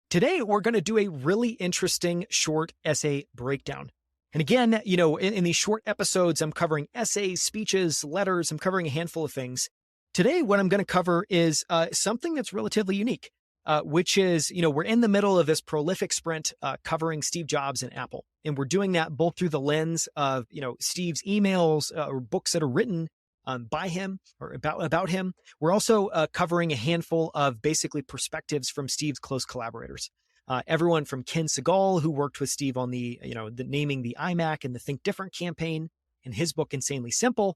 Today, we're going to do a really interesting short essay breakdown. And again, in these short episodes, I'm covering essays, speeches, letters. I'm covering a handful of things. Today, what I'm going to cover is something that's relatively unique, which is, we're in the middle of this prolific sprint covering Steve Jobs and Apple. And we're doing that both through the lens of, Steve's emails or books that are written by him or about him. We're also covering a handful of basically perspectives from Steve's close collaborators. Everyone from Ken Segall, who worked with Steve on the naming the iMac and the Think Different campaign in his book, Insanely Simple.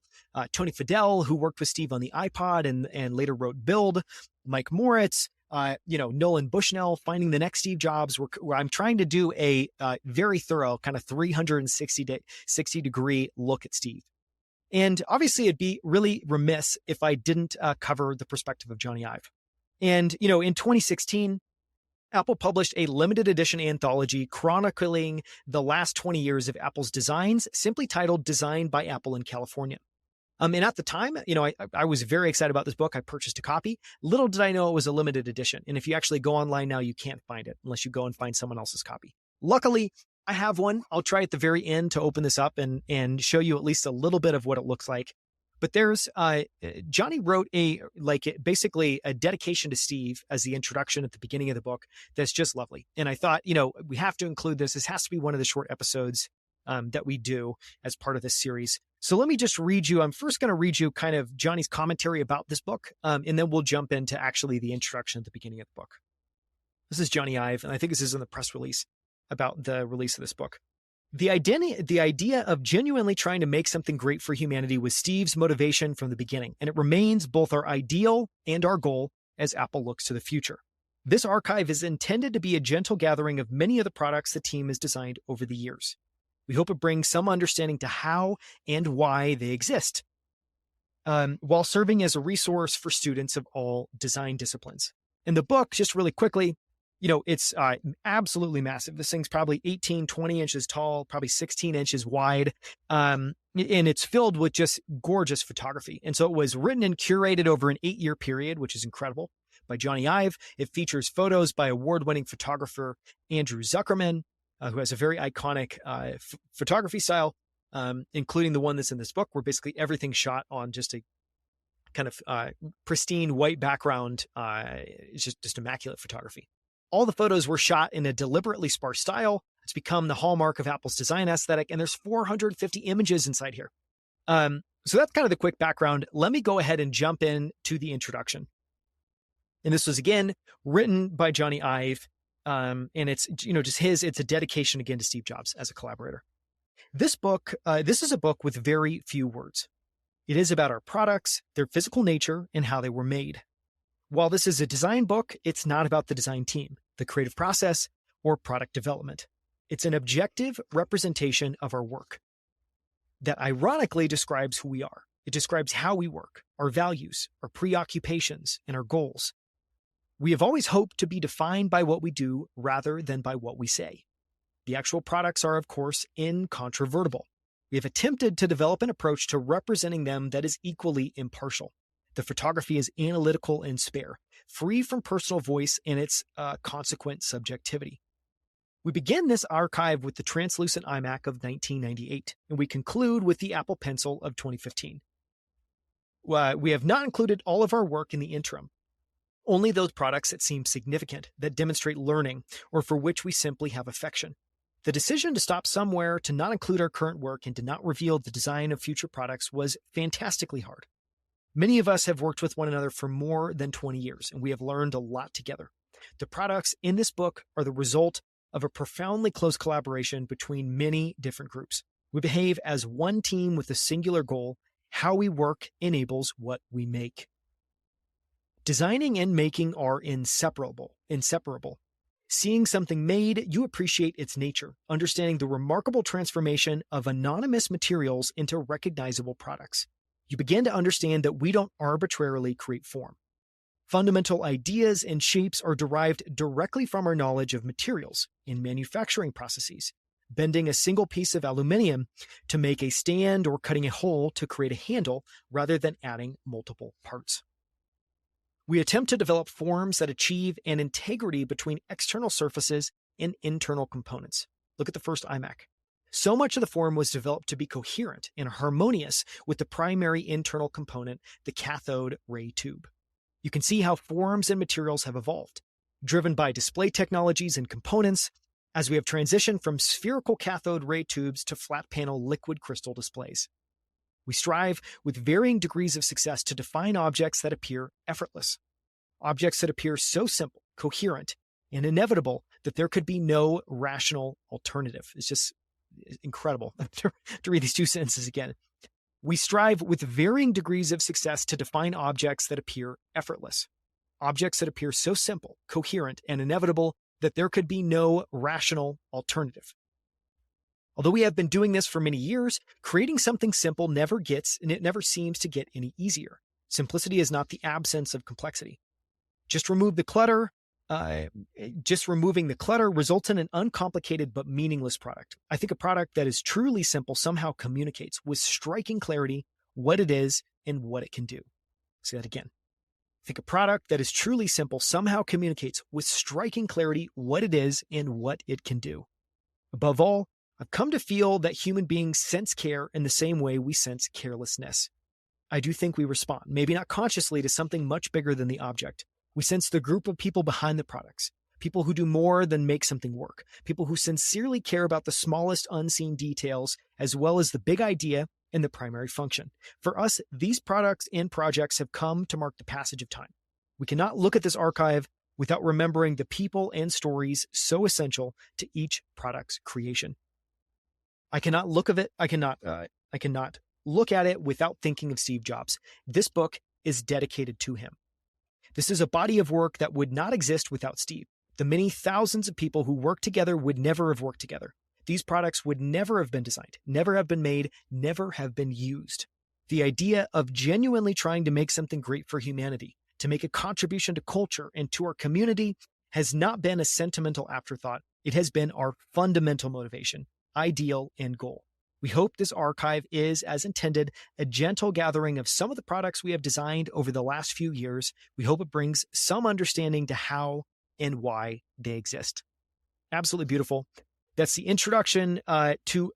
Tony Fadell, who worked with Steve on the iPod and later wrote Build. Mike Moritz, Nolan Bushnell, Finding the Next Steve Jobs, where I'm trying to do a very thorough kind of 360-degree look at Steve. And obviously, it'd be really remiss if I didn't cover the perspective of Jony Ive. And, in 2016, Apple published a limited edition anthology chronicling the last 20 years of Apple's designs, simply titled Designed by Apple in California. And at the time, I was very excited about this book. I purchased a copy. Little did I know it was a limited edition. And if you actually go online now, you can't find it unless you go and find someone else's copy. Luckily, I have one. I'll try at the very end to open this up and show you at least a little bit of what it looks like. But there's Jony wrote basically a dedication to Steve as the introduction at the beginning of the book. That's just lovely. And I thought, we have to include this. This has to be one of the short episodes that we do as part of this series. So let me just read you. I'm first going to read you kind of Jony's commentary about this book, and then we'll jump into actually the introduction at the beginning of the book. This is Jony Ive, and I think this is in the press release about the release of this book. The idea of genuinely trying to make something great for humanity was Steve's motivation from the beginning, and it remains both our ideal and our goal as Apple looks to the future. This archive is intended to be a gentle gathering of many of the products the team has designed over the years. We hope it brings some understanding to how and why they exist, while serving as a resource for students of all design disciplines. In the book, just really quickly, it's absolutely massive. This thing's probably 18, 20 inches tall, probably 16 inches wide. And it's filled with just gorgeous photography. And so it was written and curated over an 8-year period, which is incredible, by Jony Ive. It features photos by award-winning photographer Andrew Zuckerman, who has a very iconic photography style, including the one that's in this book, where basically everything's shot on just a kind of pristine white background. It's just immaculate photography. All the photos were shot in a deliberately sparse style. It's become the hallmark of Apple's design aesthetic, and there's 450 images inside here. So that's kind of the quick background. Let me go ahead and jump in to the introduction. And this was, again, written by Jony Ive, and it's, it's a dedication again to Steve Jobs as a collaborator. This book, this is a book with very few words. It is about our products, their physical nature, and how they were made. While this is a design book, it's not about the design team, the creative process, or product development. It's an objective representation of our work that ironically describes who we are. It describes how we work, our values, our preoccupations, and our goals. We have always hoped to be defined by what we do rather than by what we say. The actual products are, of course, incontrovertible. We have attempted to develop an approach to representing them that is equally impartial. The photography is analytical and spare, free from personal voice and its consequent subjectivity. We begin this archive with the translucent iMac of 1998, and we conclude with the Apple Pencil of 2015. We have not included all of our work in the interim, only those products that seem significant, that demonstrate learning, or for which we simply have affection. The decision to stop somewhere, to not include our current work, and to not reveal the design of future products was fantastically hard. Many of us have worked with one another for more than 20 years, and we have learned a lot together. The products in this book are the result of a profoundly close collaboration between many different groups. We behave as one team with a singular goal. How we work enables what we make. Designing and making are inseparable. Seeing something made, you appreciate its nature, understanding the remarkable transformation of anonymous materials into recognizable products. You begin to understand that we don't arbitrarily create form. Fundamental ideas and shapes are derived directly from our knowledge of materials in manufacturing processes, bending a single piece of aluminum to make a stand or cutting a hole to create a handle rather than adding multiple parts. We attempt to develop forms that achieve an integrity between external surfaces and internal components. Look at the first iMac. So much of the form was developed to be coherent and harmonious with the primary internal component, the cathode ray tube. You can see how forms and materials have evolved, driven by display technologies and components, as we have transitioned from spherical cathode ray tubes to flat panel liquid crystal displays. We strive with varying degrees of success to define objects that appear effortless, objects that appear so simple, coherent, and inevitable that there could be no rational alternative. It's just incredible to read these two sentences again. We strive with varying degrees of success to define objects that appear effortless, objects that appear so simple, coherent, and inevitable that there could be no rational alternative. Although we have been doing this for many years, creating something simple never seems to get any easier. Simplicity is not the absence of complexity. Just removing the clutter results in an uncomplicated but meaningless product. I think a product that is truly simple somehow communicates with striking clarity what it is and what it can do. Say that again. I think a product that is truly simple somehow communicates with striking clarity what it is and what it can do. Above all, I've come to feel that human beings sense care in the same way we sense carelessness. I do think we respond, maybe not consciously, to something much bigger than the object. We sense the group of people behind the products, people who do more than make something work, people who sincerely care about the smallest unseen details, as well as the big idea and the primary function. For us, these products and projects have come to mark the passage of time. We cannot look at this archive without remembering the people and stories so essential to each product's creation. I cannot look at it without thinking of Steve Jobs. This book is dedicated to him. This is a body of work that would not exist without Steve. The many thousands of people who work together would never have worked together. These products would never have been designed, never have been made, never have been used. The idea of genuinely trying to make something great for humanity, to make a contribution to culture and to our community, has not been a sentimental afterthought. It has been our fundamental motivation, ideal, and goal. We hope this archive is, as intended, a gentle gathering of some of the products we have designed over the last few years. We hope it brings some understanding to how and why they exist. Absolutely beautiful. That's the introduction to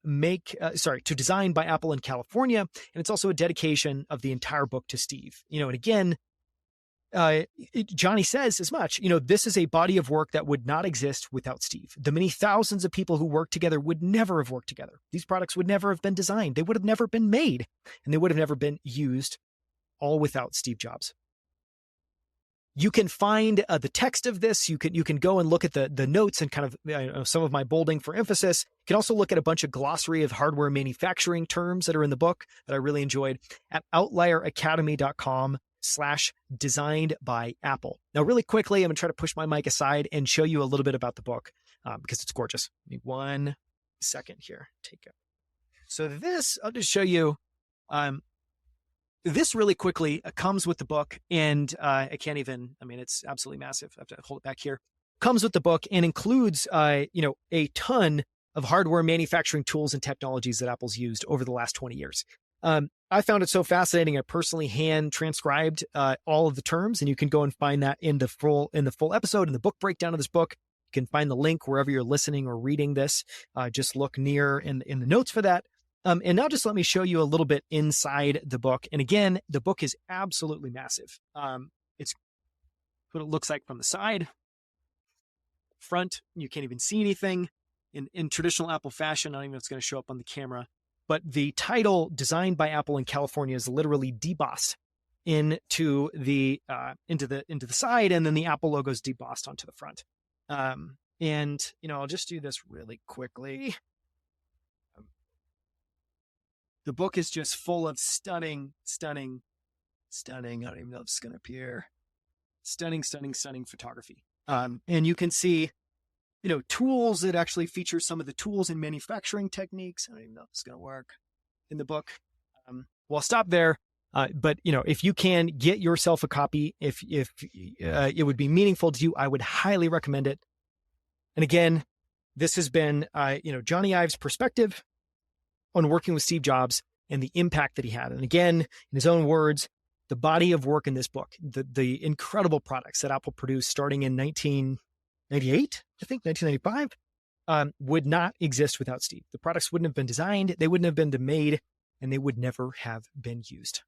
Design by Apple in California. And it's also a dedication of the entire book to Steve. And again, Jony says as much, this is a body of work that would not exist without Steve. The many thousands of people who work together would never have worked together. These products would never have been designed. They would have never been made, and they would have never been used, all without Steve Jobs. You can find the text of this. You can go and look at the notes and kind of some of my bolding for emphasis. You can also look at a bunch of glossary of hardware manufacturing terms that are in the book that I really enjoyed at outlieracademy.com/designed by Apple. Now, really quickly, I'm going to try to push my mic aside and show you a little bit about the book because it's gorgeous. Give me 1 second here. So this, I'll just show you. This really quickly comes with the book, and it's absolutely massive. I have to hold it back here. Comes with the book and includes, a ton of hardware manufacturing tools and technologies that Apple's used over the last 20 years. I found it so fascinating. I personally hand transcribed all of the terms, and you can go and find that in the full episode, in the book breakdown of this book. You can find the link wherever you're listening or reading this. Just look near in the notes for that. And now just let me show you a little bit inside the book. And again, the book is absolutely massive. It's what it looks like from the side. Front, you can't even see anything. In traditional Apple fashion, I don't even know if it's going to show up on the camera. But the title, Designed by Apple in California, is literally debossed into the side, and then the Apple logo is debossed onto the front. I'll just do this really quickly. The book is just full of stunning. I don't even know if it's going to appear. Stunning photography. And you can see, tools that actually feature some of the tools and manufacturing techniques. I don't even know if it's going to work in the book. I'll stop there. But if you can get yourself a copy, if it would be meaningful to you, I would highly recommend it. And again, this has been, Jony Ive's perspective on working with Steve Jobs and the impact that he had. And again, in his own words, the body of work in this book, the incredible products that Apple produced starting in 1998, I think 1995, would not exist without Steve. The products wouldn't have been designed, they wouldn't have been made, and they would never have been used.